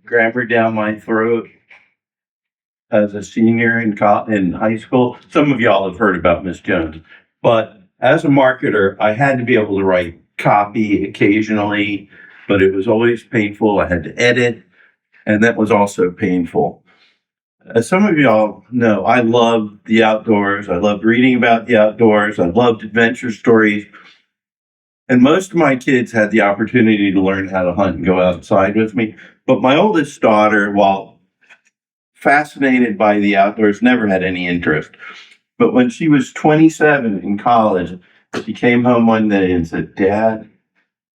Grammar down my throat as a senior in high school. Some of y'all have heard about Miss Jones, but as a marketer, I had to be able to write copy occasionally, but it was always painful. I had to edit, and that was also painful. As some of y'all know, I love the outdoors. I loved reading about the outdoors. I loved adventure stories. And most of my kids had the opportunity to learn how to hunt and go outside with me. But my oldest daughter, while fascinated by the outdoors, never had any interest. But when she was 27 in college, she came home one day and said, "Dad,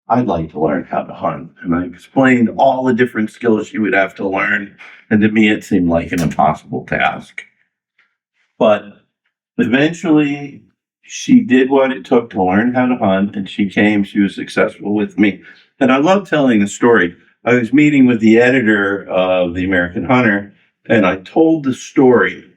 I'd like to learn how to hunt." And I explained all the different skills she would have to learn. And to me, it seemed like an impossible task. But eventually, she did what it took to learn how to hunt, and she was successful with me. And I love telling the story. I was meeting with the editor of the American Hunter, and I told the story.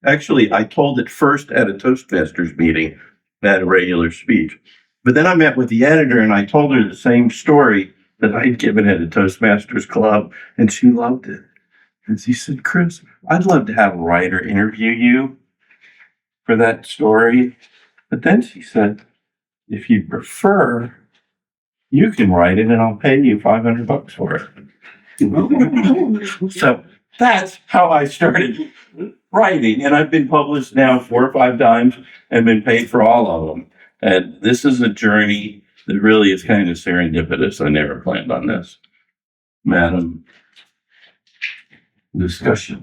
Actually, I told it first at a Toastmasters meeting at a regular speech. But then I met with the editor, and I told her the same story that I'd given at a Toastmasters club, and she loved it. And she said, "Chris, I'd love to have a writer interview you for that story." But then she said, "If you prefer, you can write it and I'll pay you $500 for it." So that's how I started writing. And I've been published now 4 or 5 times and been paid for all of them. And this is a journey that really is kind of serendipitous. I never planned on this. Madam Discussion.